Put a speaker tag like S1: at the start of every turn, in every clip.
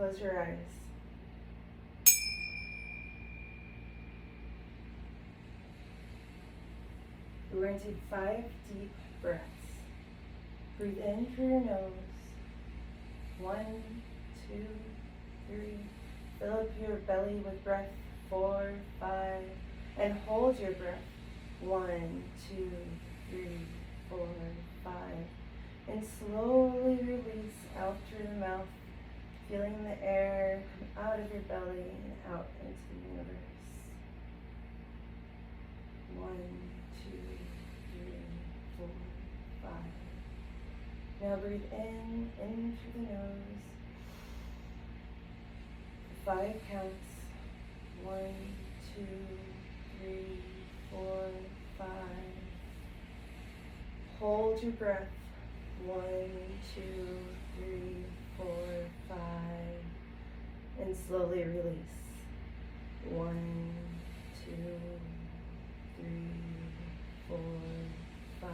S1: close your eyes. We're going to take 5 deep breaths. Breathe in through your nose. 1, 2, 3. Fill up your belly with breath. 4, 5. And hold your breath. 1, 2, 3, 4, 5. And slowly release out through the mouth, feeling the air come out of your belly and out into the universe. 1, 2, 3, 4, 5. Now breathe in through the nose. 5 counts. 1, 2, 3, 4, 5. Hold your breath. 1, 2, 3, 4, 5. And slowly release. 1, 2, 3, 4, 5.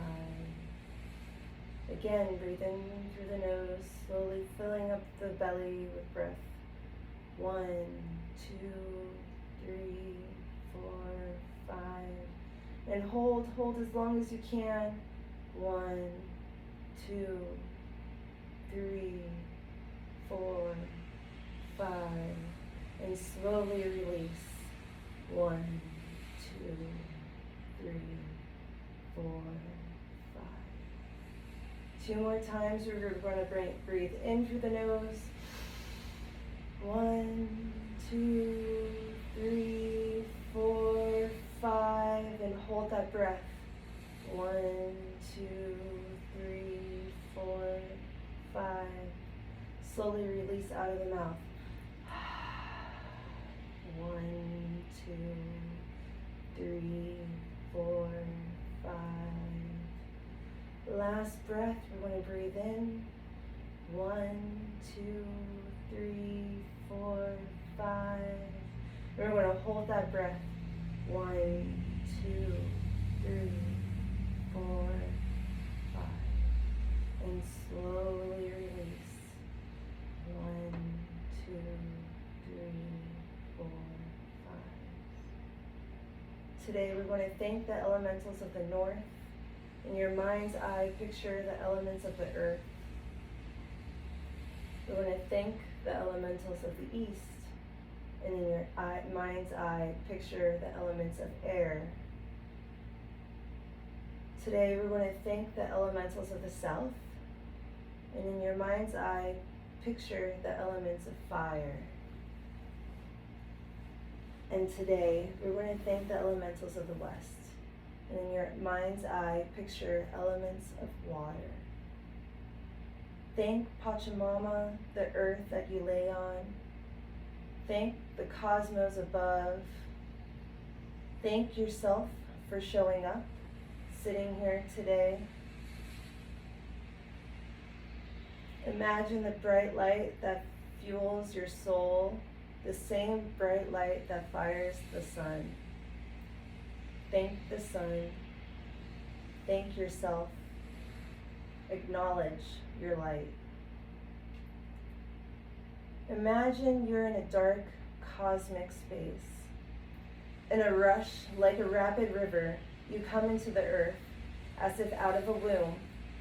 S1: Again, breathe in through the nose, slowly filling up the belly with breath. 1, 2, 3, 4, 5. And hold as long as you can. 1, 2, 3, 4, 5. And slowly release. 1, 2, 3, 4, 5. 2 more times. We're going to breathe in through the nose. 1, 2, 3, 4, 5. And hold that breath. 1, 2, 3, 4, 5. Slowly release out of the mouth. 1, 2, 3, 4, 5. Last breath, we're going to breathe in. 1, 2, 3, 4, 5. We're going to hold that breath. 1, 2, 3, 4, 5. And slowly release. 1, 2, 3, 4, 5. Today we're going to thank the elementals of the north. In your mind's eye, picture the elements of the earth. We're going to thank the elementals of the east. And in your mind's eye, picture the elements of air. Today we're going to thank the elementals of the south. And in your mind's eye, picture the elements of fire. And today we're going to thank the elementals of the west. And in your mind's eye, picture elements of water. Thank Pachamama, the earth that you lay on. Thank the cosmos above. Thank yourself for showing up, sitting here today. Imagine the bright light that fuels your soul, the same bright light that fires the sun. Thank the sun. Thank yourself. Acknowledge your light. Imagine you're in a dark cosmic space. In a rush, like a rapid river, you come into the earth, as if out of a womb,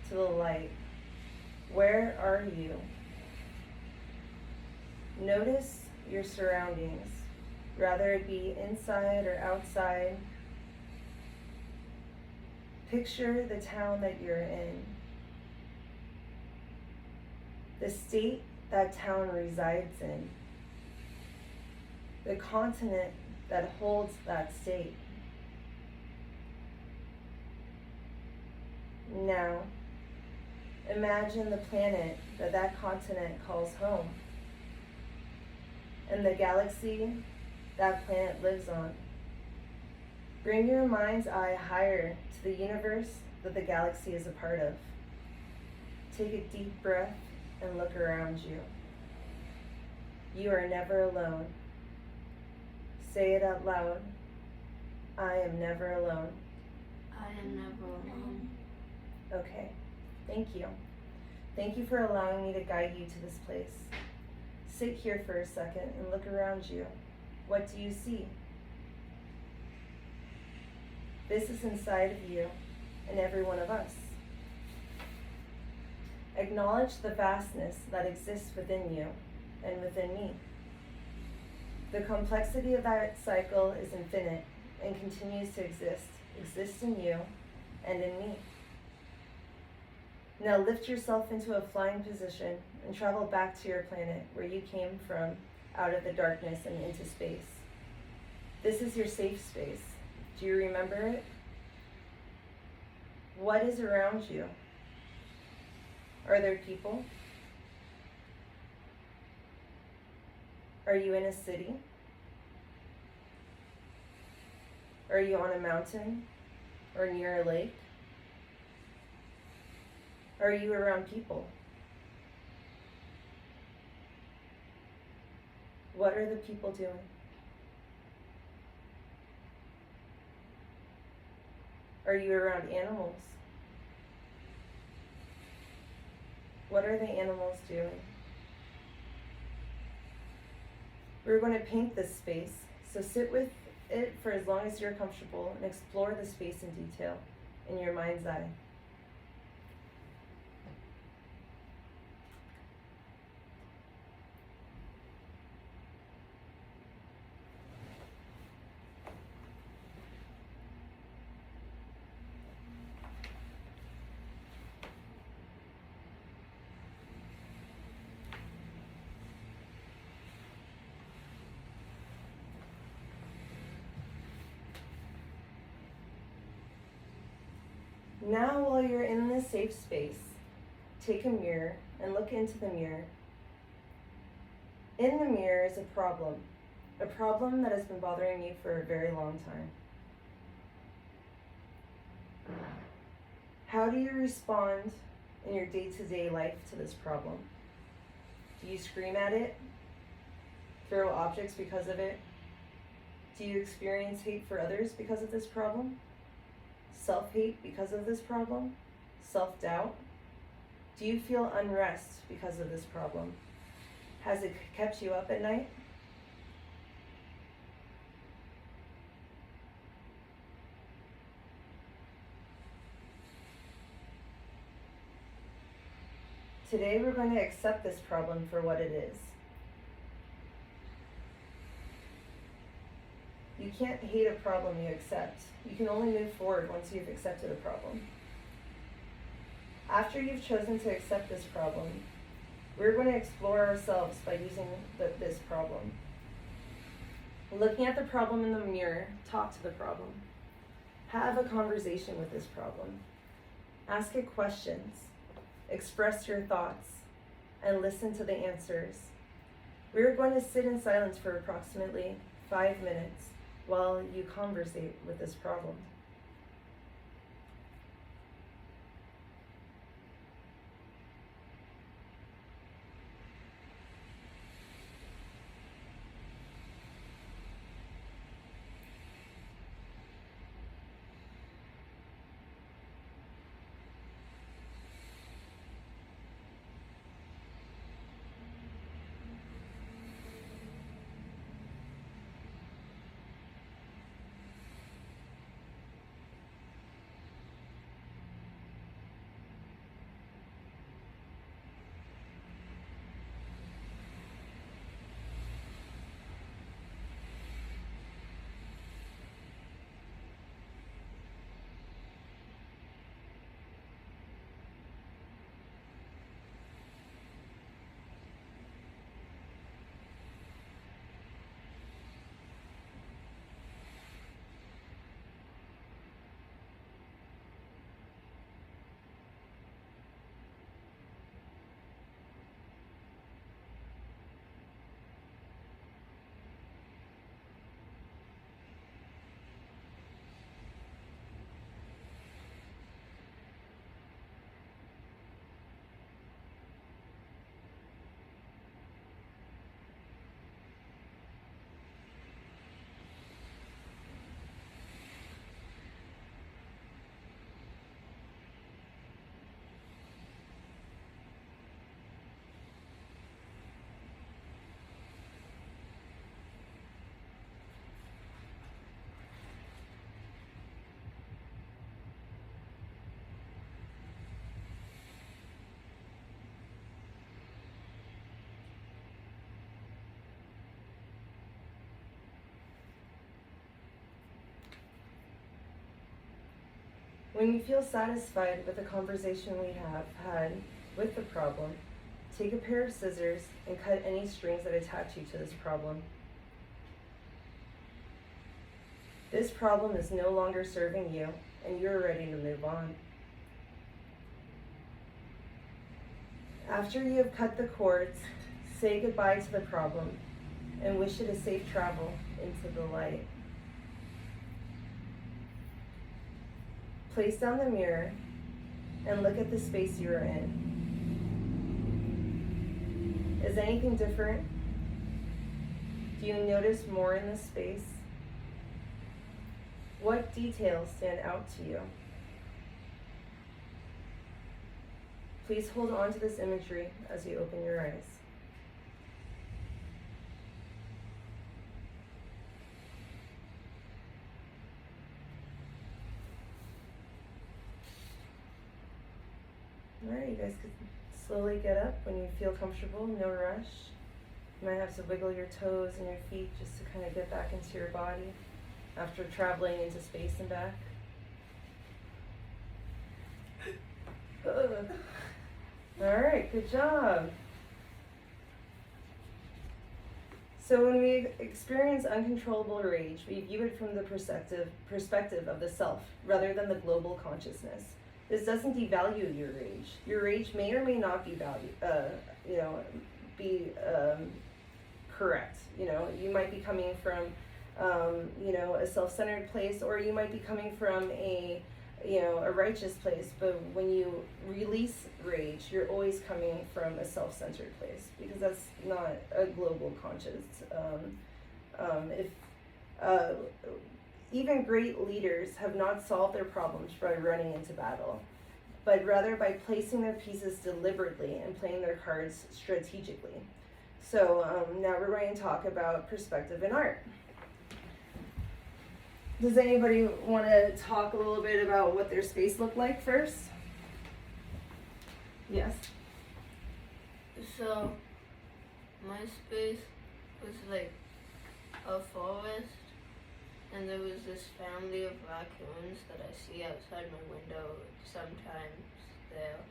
S1: to the light. Where are you? Notice your surroundings, whether it be inside or outside. Picture the town that you're in, the state that town resides in, the continent that holds that state. Now, imagine the planet that that continent calls home, and the galaxy that planet lives on. Bring your mind's eye higher to the universe that the galaxy is a part of. Take a deep breath and look around you. You are never alone. Say it out loud. I am never alone.
S2: I am never alone.
S1: Okay, thank you. Thank you for allowing me to guide you to this place. sit here for a second and look around you. What do you see? This is inside of you and every one of us. Acknowledge the vastness that exists within you and within me. The complexity of that cycle is infinite and continues to exist in you and in me. Now lift yourself into a flying position and travel back to your planet where you came from, out of the darkness and into space. This is your safe space. Do you remember it? What is around you? Are there people? Are you in a city? Are you on a mountain or near a lake? Are you around people? What are the people doing? Are you around animals? What are the animals doing? We're going to paint this space, so sit with it for as long as you're comfortable and explore the space in detail in your mind's eye. Now, while you're in this safe space, take a mirror and look into the mirror. In the mirror is a problem that has been bothering you for a very long time. How do you respond in your day-to-day life to this problem? Do you scream at it? Throw objects because of it? Do you experience hate for others because of this problem? Self-hate because of this problem? Self-doubt? Do you feel unrest because of this problem? Has it kept you up at night? Today we're going to accept this problem for what it is. You can't hate a problem you accept. You can only move forward once you've accepted a problem. After you've chosen to accept this problem, we're going to explore ourselves by using this problem. Looking at the problem in the mirror, talk to the problem. Have a conversation with this problem. Ask it questions. Express your thoughts and listen to the answers. We're going to sit in silence for approximately 5 minutes while you conversate with this problem. When you feel satisfied with the conversation we have had with the problem, take a pair of scissors and cut any strings that attach you to this problem. This problem is no longer serving you, and you're ready to move on. After you have cut the cords, say goodbye to the problem and wish it a safe travel into the light. Place down the mirror and look at the space you are in. Is anything different? Do you notice more in this space? What details stand out to you? Please hold on to this imagery as you open your eyes. All right, you guys could slowly get up when you feel comfortable, no rush. You might have to wiggle your toes and your feet just to kind of get back into your body after traveling into space and back. All right, good job. So when we experience uncontrollable rage, we view it from the perspective of the self rather than the global consciousness. This doesn't devalue your rage. Your rage may or may not be correct. You might be coming from, a self-centered place, or you might be coming from a righteous place. But when you release rage, you're always coming from a self-centered place, because that's not a global conscious. Even great leaders have not solved their problems by running into battle, but rather by placing their pieces deliberately and playing their cards strategically. So now we're going to talk about perspective in art. Does anybody want to talk a little bit about what their space looked like first? Yes.
S2: So, my space was like a forest, and there was this family of raccoons that I see outside my window sometimes there.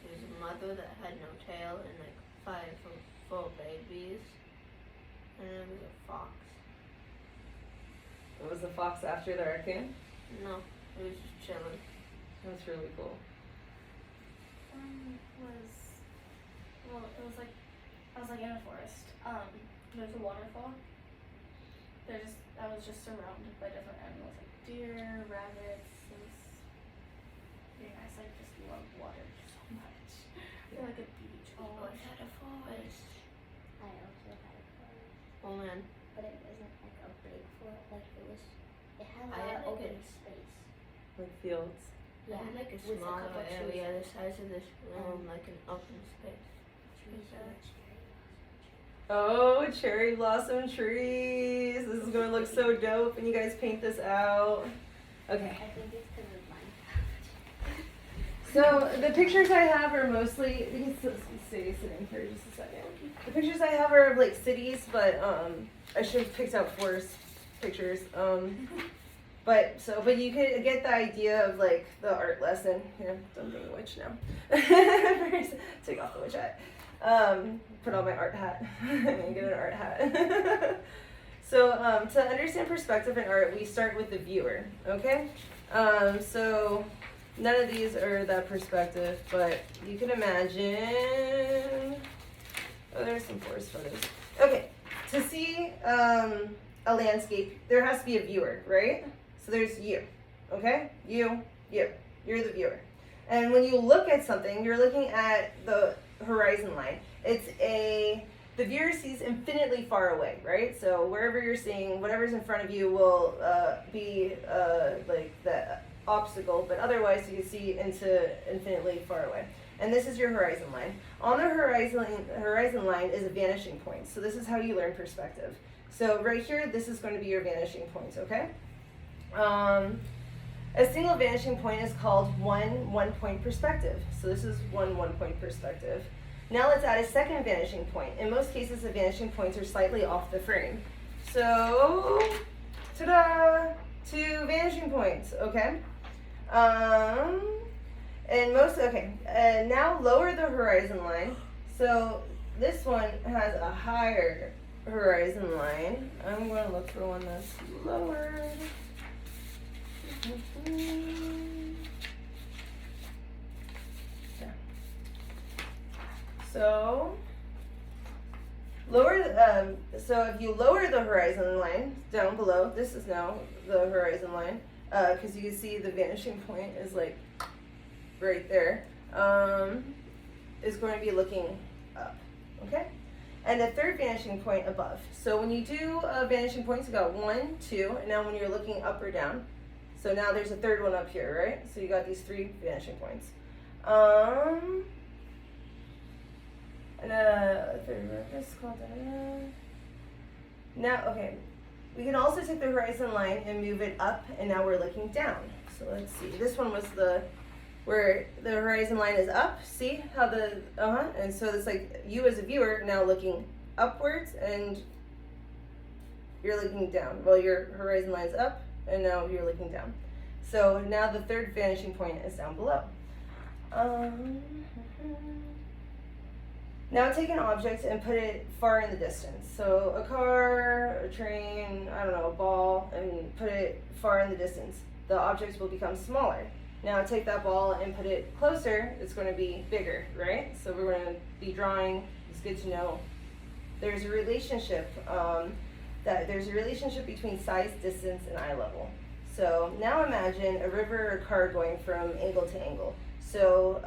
S2: There was a mother that had no tail and like 5 full babies, and there was a fox.
S1: Was the fox after the raccoon?
S2: No, it was just chilling.
S1: That's really cool.
S3: I was in a forest. There's a waterfall. I was just surrounded by different animals like deer, rabbits. It was very nice. I just love water so much. Or like a beach.
S2: Oh, I had a forest.
S4: I also had a forest,
S2: Oh man.
S4: but it wasn't like a big forest. It had a
S2: I
S4: lot
S2: had
S4: of
S2: like
S4: open
S2: a-
S4: space.
S1: Like fields.
S2: I had like a
S4: with
S2: smaller
S4: couple trees
S2: area
S4: in
S2: the
S4: it.
S2: size of this room, like an open space.
S4: Trees
S2: that.
S4: and cherry blossom trees.
S1: Oh, cherry blossom trees. This is going to look so dope when you guys paint this out. Okay.
S4: I think it's because of mine.
S1: So the pictures I have are mostly, you can stay sitting here just a second. The pictures I have are of like cities, but I should have picked out forest pictures. But you could get the idea of like the art lesson. Here, I'm being a witch now. Take off the witch hat. Put on my art hat and get an art hat. So to understand perspective in art, we start with the viewer, okay? So none of these are that perspective, but you can imagine, there's some forest photos. Okay, to see a landscape, there has to be a viewer, right? So there's you, okay? You're the viewer. And when you look at something, you're looking at the horizon line. The viewer sees infinitely far away, right? So wherever you're seeing, whatever's in front of you will be like the obstacle, but otherwise you can see into infinitely far away. And this is your horizon line. On the horizon line is a vanishing point. So this is how you learn perspective. So right here, this is going to be your vanishing point, okay? A single vanishing point is called one-point perspective. So this is one-point perspective. Now let's add a second vanishing point. In most cases, the vanishing points are slightly off the frame. So, ta-da! 2 vanishing points, okay? And now lower the horizon line. So this one has a higher horizon line. I'm going to look for one that's lowered. So so if you lower the horizon line down below, this is now the horizon line, because you can see the vanishing point is like right there, is going to be looking up, okay? And the third vanishing point above. So when you do vanishing points, you got 1, 2, and now when you're looking up or down, so now there's a third one up here, right? So you got these 3 vanishing points. Now, okay, we can also take the horizon line and move it up, and now we're looking down. So let's see, this one was where the horizon line is up. See how and so it's like you as a viewer now looking upwards, and you're looking down. Well, your horizon line is up, and now you're looking down. So now the third vanishing point is down below. Now take an object and put it far in the distance. So a car, a train, I don't know, a ball, and put it far in the distance. The object will become smaller. Now take that ball and put it closer, it's going to be bigger, right? So we're going to be drawing, it's good to know there's a relationship, between size, distance, and eye level. So now imagine a river or car going from angle to angle. So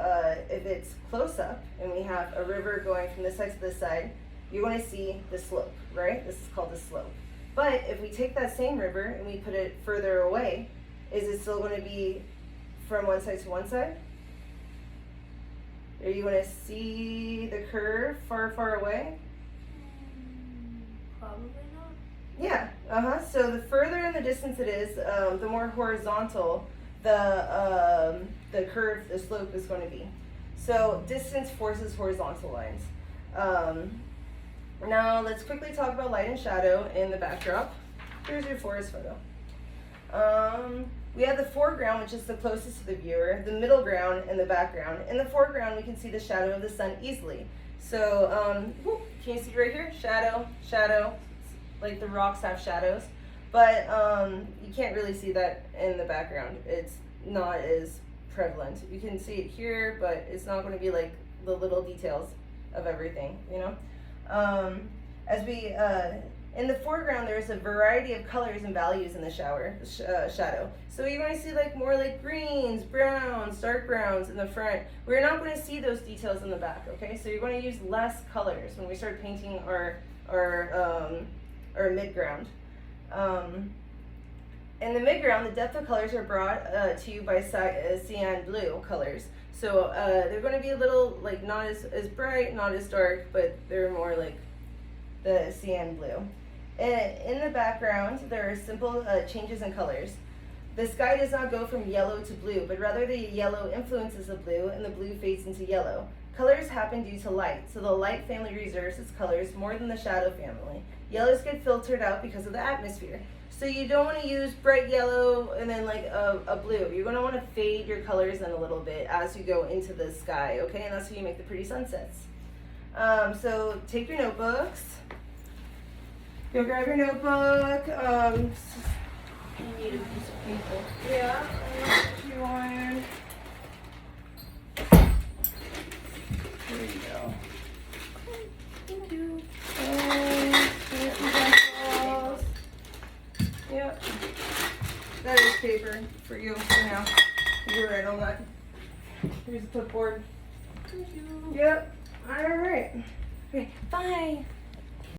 S1: if it's close up and we have a river going from this side to this side, you're going to see the slope, right? This is called the slope. But if we take that same river and we put it further away, is it still going to be from one side to one side? Are you going to see the curve far, far away?
S2: Probably not.
S1: Yeah, so the further in the distance it is, the more horizontal the curve, the slope is going to be. So distance forces horizontal lines. Now let's quickly talk about light and shadow in the backdrop. Here's your forest photo. We have the foreground, which is the closest to the viewer, the middle ground, and the background. In the foreground, we can see the shadow of the sun easily. So can you see right here? Shadow, shadow, like the rocks have shadows. But you can't really see that in the background. It's not as prevalent. You can see it here, but it's not going to be like the little details of everything, you know? In the foreground, there's a variety of colors and values in the shadow. So you're going to see like more like greens, browns, dark browns in the front. We're not going to see those details in the back, okay? So you're going to use less colors when we start painting our midground. In the midground, the depth of colors are brought to you by cyan blue colors. So they're going to be a little like not as bright, not as dark, but they're more like the cyan blue. In the background, there are simple changes in colors. The sky does not go from yellow to blue, but rather the yellow influences the blue and the blue fades into yellow. Colors happen due to light, so the light family reserves its colors more than the shadow family. Yellows get filtered out because of the atmosphere. So you don't want to use bright yellow and then like a blue. You're going to want to fade your colors in a little bit as you go into the sky, okay? And that's how you make the pretty sunsets. So take your notebooks. Go grab your notebook.
S2: You need a piece of paper.
S1: Yeah, if you want. Here you go.
S2: Thank you.
S1: Here's some pencils. Yep. That is paper for you for now. You're right on that. Here's the clipboard.
S2: Thank you.
S1: Yep. All right. Okay. Bye.